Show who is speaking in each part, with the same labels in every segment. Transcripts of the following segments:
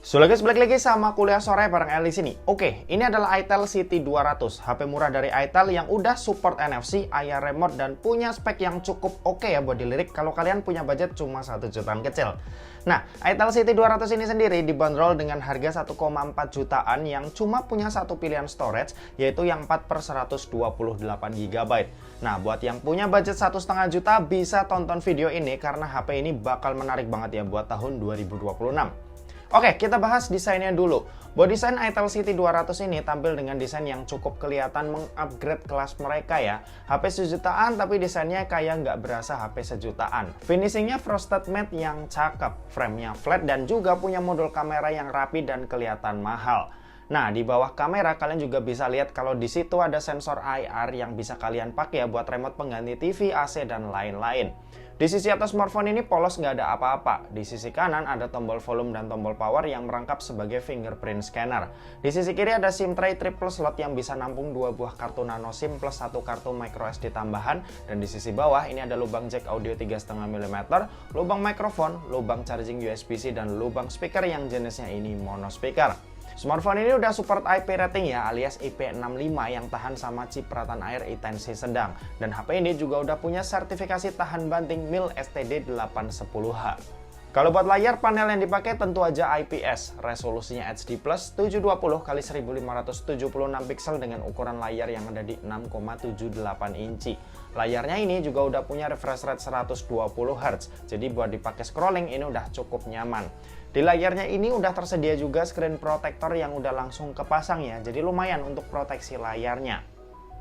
Speaker 1: So guys, balik lagi sama kuliah sore bareng Ali sini. Oke, ini adalah itel City 200, HP murah dari itel yang udah support NFC, ayah remote dan punya spek yang cukup oke ya buat dilirik kalau kalian punya budget cuma 1 jutaan kecil. Nah, itel City 200 ini sendiri dibanderol dengan harga 1,4 jutaan yang cuma punya satu pilihan storage, yaitu yang 4/128 GB. Nah, buat yang punya budget 1,5 juta bisa tonton video ini karena HP ini bakal menarik banget ya buat tahun 2026. Oke, kita bahas desainnya dulu. Buat desain itel City 200 ini tampil dengan desain yang cukup kelihatan mengupgrade kelas mereka ya. HP sejutaan tapi desainnya kayak nggak berasa HP sejutaan. Finishingnya frosted matte yang cakep, framenya flat dan juga punya modul kamera yang rapi dan kelihatan mahal. Nah, di bawah kamera kalian juga bisa lihat kalau di situ ada sensor IR yang bisa kalian pakai ya buat remote pengganti TV, AC, dan lain-lain. Di sisi atas smartphone ini polos nggak ada apa-apa. Di sisi kanan ada tombol volume dan tombol power yang merangkap sebagai fingerprint scanner. Di sisi kiri ada SIM tray triple slot yang bisa nampung 2 buah kartu nano SIM plus 1 kartu microSD tambahan. Dan di sisi bawah ini ada lubang jack audio 3,5 mm, lubang mikrofon, lubang charging USB-C, dan lubang speaker yang jenisnya ini mono speaker. Smartphone ini udah support IP rating ya, alias IP65 yang tahan sama cipratan air intensi sedang. Dan HP ini juga udah punya sertifikasi tahan banting MIL STD 810H. Kalau buat layar, panel yang dipakai tentu aja IPS, resolusinya HD+, 720x1576 pixel dengan ukuran layar yang ada di 6,78 inci. Layarnya ini juga udah punya refresh rate 120 Hz, jadi buat dipakai scrolling ini udah cukup nyaman. Di layarnya ini udah tersedia juga screen protector yang udah langsung kepasang ya, jadi lumayan untuk proteksi layarnya.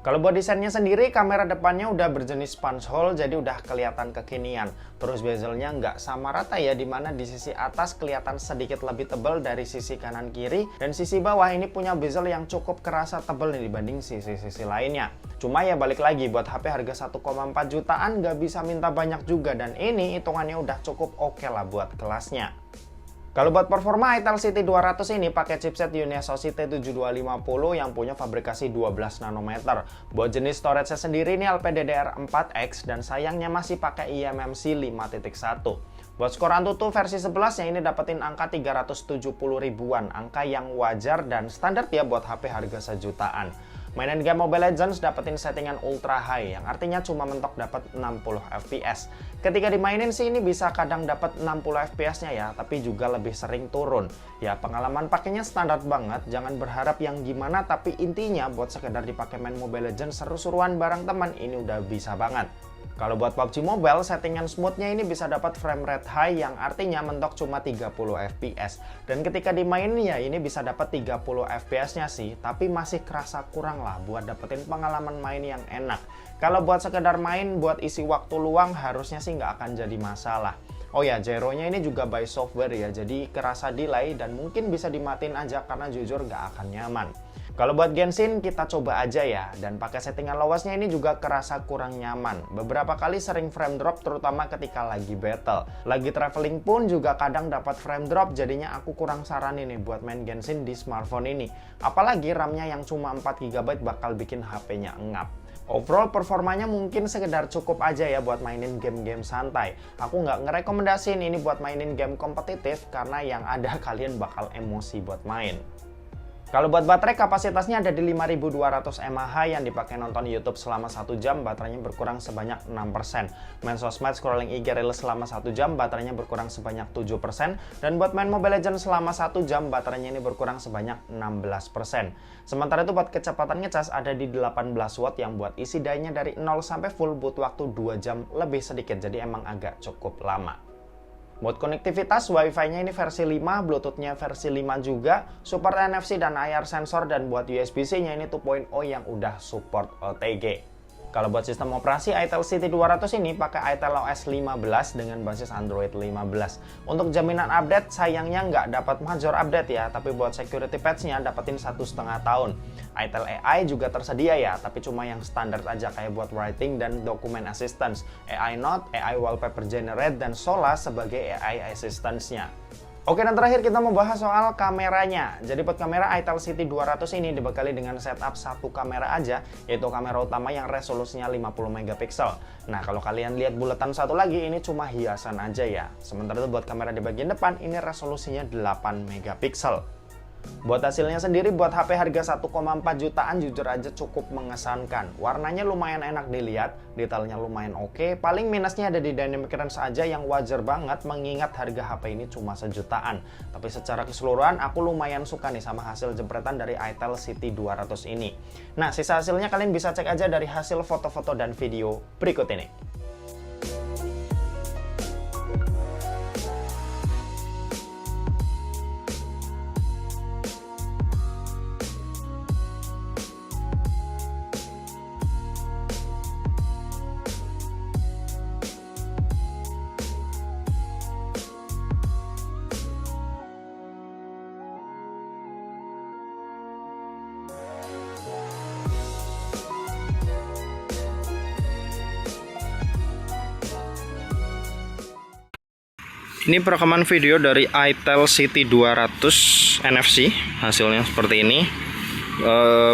Speaker 1: Kalau buat desainnya sendiri, kamera depannya udah berjenis punch hole, jadi udah kelihatan kekinian. Terus bezelnya nggak sama rata ya, dimana di sisi atas kelihatan sedikit lebih tebal dari sisi kanan kiri, dan sisi bawah ini punya bezel yang cukup kerasa tebal nih dibanding sisi-sisi lainnya. Cuma ya balik lagi, buat HP harga 1,4 jutaan nggak bisa minta banyak juga, dan ini hitungannya udah cukup oke lah buat kelasnya. Kalau buat performa itel City 200 ini pakai chipset Unisoc T7250 yang punya fabrikasi 12 nanometer. Buat jenis storage-nya sendiri ini LPDDR4X dan sayangnya masih pakai eMMC 5.1. Buat skor Antutu versi 11 yang ini dapetin angka 370 ribuan, angka yang wajar dan standar ya buat HP harga sejutaan. Mainin game Mobile Legends dapetin settingan ultra high yang artinya cuma mentok dapat 60 fps. Ketika dimainin sih ini bisa kadang dapat 60 fps-nya ya, tapi juga lebih sering turun. Ya pengalaman pakainya standar banget, jangan berharap yang gimana, tapi intinya buat sekedar dipakai main Mobile Legends seru-seruan bareng teman ini udah bisa banget. Kalau buat PUBG Mobile, settingan smoothnya ini bisa dapat frame rate high yang artinya mentok cuma 30 fps. Dan ketika dimainin ya ini bisa dapat 30 fps-nya sih, tapi masih kerasa kurang lah buat dapetin pengalaman main yang enak. Kalau buat sekedar main buat isi waktu luang harusnya sih nggak akan jadi masalah. Oh ya, gyronya ini juga by software ya, jadi kerasa delay dan mungkin bisa dimatiin aja karena jujur nggak akan nyaman. Kalau buat Genshin kita coba aja ya, dan pakai settingan lowesnya ini juga kerasa kurang nyaman. Beberapa kali sering frame drop terutama ketika lagi battle. Lagi traveling pun juga kadang dapat frame drop, jadinya aku kurang saranin nih buat main Genshin di smartphone ini. Apalagi RAM-nya yang cuma 4 GB bakal bikin HP-nya engap. Overall performanya mungkin sekedar cukup aja ya buat mainin game-game santai. Aku nggak ngerekomendasiin ini buat mainin game kompetitif karena yang ada kalian bakal emosi buat main. Kalau buat baterai kapasitasnya ada di 5200 mAh yang dipakai nonton YouTube selama 1 jam, baterainya berkurang sebanyak 6%. Main sosmed scrolling IG Reels selama 1 jam, baterainya berkurang sebanyak 7%. Dan buat main Mobile Legends selama 1 jam, baterainya ini berkurang sebanyak 16%. Sementara itu buat kecepatan ngecas ada di 18 watt yang buat isi dayanya dari 0 sampai full butuh waktu 2 jam lebih sedikit, jadi emang agak cukup lama. Buat konektivitas, Wi-Fi-nya ini versi 5, Bluetooth-nya versi 5 juga, support NFC dan IR sensor, dan buat USB-C-nya ini 2.0 yang udah support OTG. Kalau buat sistem operasi, itel City 200 ini pakai itel OS 15 dengan basis Android 15. Untuk jaminan update, sayangnya nggak dapat major update ya, tapi buat security patch-nya dapetin 1,5 tahun. itel AI juga tersedia ya, tapi cuma yang standar aja kayak buat writing dan document assistance, AI Note, AI Wallpaper Generate, dan Sola sebagai AI assistance-nya. Oke, dan terakhir kita membahas soal kameranya. Jadi buat kamera itel City 200 ini dibekali dengan setup satu kamera aja, yaitu kamera utama yang resolusinya 50 megapiksel. Nah, kalau kalian lihat buletan satu lagi, ini cuma hiasan aja ya. Sementara itu buat kamera di bagian depan, ini resolusinya 8 megapiksel. Buat hasilnya sendiri, buat HP harga 1,4 jutaan jujur aja cukup mengesankan. Warnanya lumayan enak dilihat, detailnya lumayan oke. Paling minusnya ada di dynamic range aja yang wajar banget mengingat harga HP ini cuma sejutaan. Tapi secara keseluruhan aku lumayan suka nih sama hasil jepretan dari itel City 200 ini. Nah, sisa hasilnya kalian bisa cek aja dari hasil foto-foto dan video berikut ini. Ini perekaman video dari itel City 200 NFC, hasilnya seperti ini.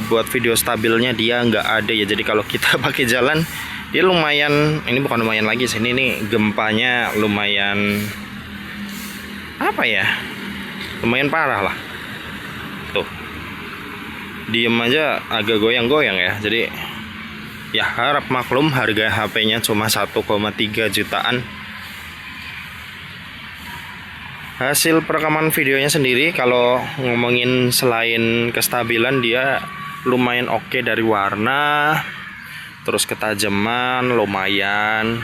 Speaker 1: Buat video stabilnya dia nggak ada ya, jadi kalau kita pakai jalan dia lumayan, ini bukan lumayan lagi sih, ini gempanya lumayan apa ya, lumayan parah lah. Tuh, diem aja agak goyang-goyang ya. Jadi ya harap maklum, harga HP-nya cuma 1,3 jutaan. Hasil perekaman videonya sendiri kalau ngomongin selain kestabilan, dia lumayan oke dari warna, terus ketajaman lumayan.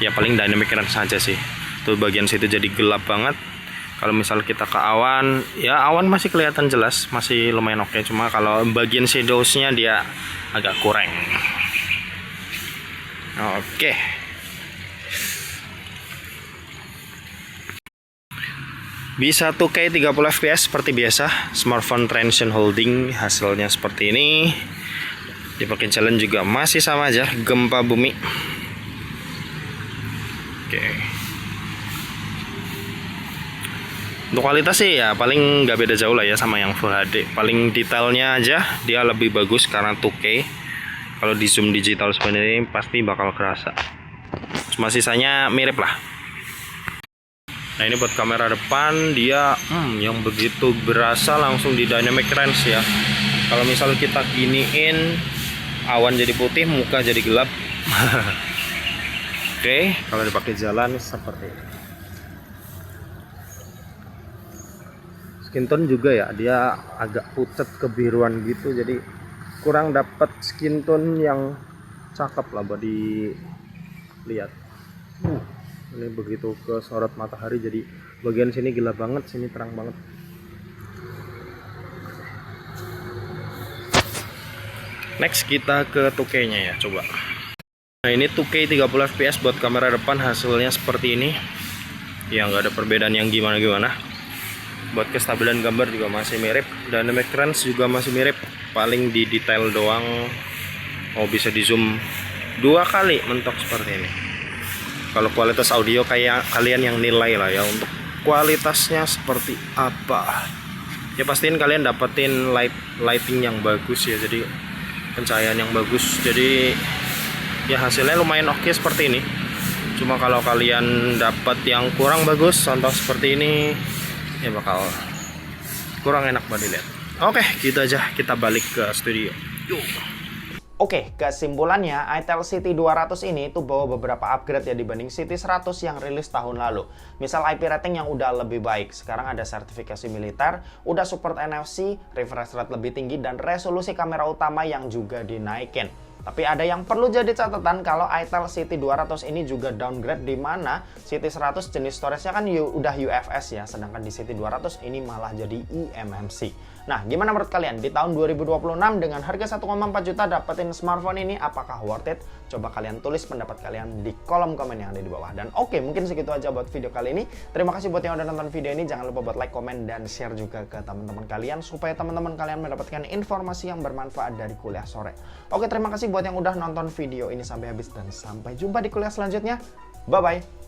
Speaker 1: Ya paling dynamic range saja sih. Tuh bagian situ jadi gelap banget. Kalau misal kita ke awan, ya awan masih kelihatan jelas, masih lumayan oke. Cuma kalau bagian shadowsnya dia agak kurang. Oke. Bisa 2K 30 fps seperti biasa. Smartphone traction holding hasilnya seperti ini. Dipakai jalan juga masih sama aja, gempa bumi. Oke. Untuk kualitas sih ya paling nggak beda jauh lah ya sama yang Full HD. Paling detailnya aja dia lebih bagus karena 2K. Kalau di zoom digital seperti ini pasti bakal kerasa. Cuma sisanya mirip lah. Nah, ini buat kamera depan, dia yang begitu berasa langsung di dynamic range ya. Kalau misal kita giniin, awan jadi putih, muka jadi gelap. Oke, kalau dipakai jalan seperti ini. Skin tone juga ya, dia agak pucat kebiruan gitu, jadi kurang dapat skin tone yang cakep lah buat dilihat. Ini begitu ke sorot matahari jadi bagian sini gelap banget, sini terang banget. Next kita ke 2K nya ya, coba. Nah, ini 2K 30 fps buat kamera depan, hasilnya seperti ini. Ya nggak ada perbedaan yang gimana-gimana. Buat kestabilan gambar juga masih mirip, dynamic range juga masih mirip. Paling di detail doang, bisa di zoom 2 kali mentok seperti ini. Kalau kualitas audio kayak kalian yang nilai lah ya, untuk kualitasnya seperti apa. Ya pastiin kalian dapetin lighting yang bagus ya, jadi pencahayaan yang bagus. Jadi ya hasilnya lumayan oke seperti ini. Cuma kalau kalian dapat yang kurang bagus, contoh seperti ini, ya bakal kurang enak buat dilihat. Oke, gitu aja, kita balik ke studio. Yuk.
Speaker 2: Oke, kesimpulannya itel City 200 ini tuh bawa beberapa upgrade ya dibanding City 100 yang rilis tahun lalu. Misal IP rating yang udah lebih baik, sekarang ada sertifikasi militer, udah support NFC, refresh rate lebih tinggi, dan resolusi kamera utama yang juga dinaikin. Tapi ada yang perlu jadi catatan kalau itel City 200 ini juga downgrade, di mana City 100 jenis storage-nya kan udah UFS ya, sedangkan di City 200 ini malah jadi eMMC. Nah, gimana menurut kalian? Di tahun 2026 dengan harga 1,4 juta dapetin smartphone ini, apakah worth it? Coba kalian tulis pendapat kalian di kolom komen yang ada di bawah. Dan oke, mungkin segitu aja buat video kali ini. Terima kasih buat yang udah nonton video ini. Jangan lupa buat like, komen, dan share juga ke teman-teman kalian, supaya teman-teman kalian mendapatkan informasi yang bermanfaat dari kuliah sore. Oke, terima kasih buat yang udah nonton video ini sampai habis, dan sampai jumpa di kuliah selanjutnya. Bye-bye!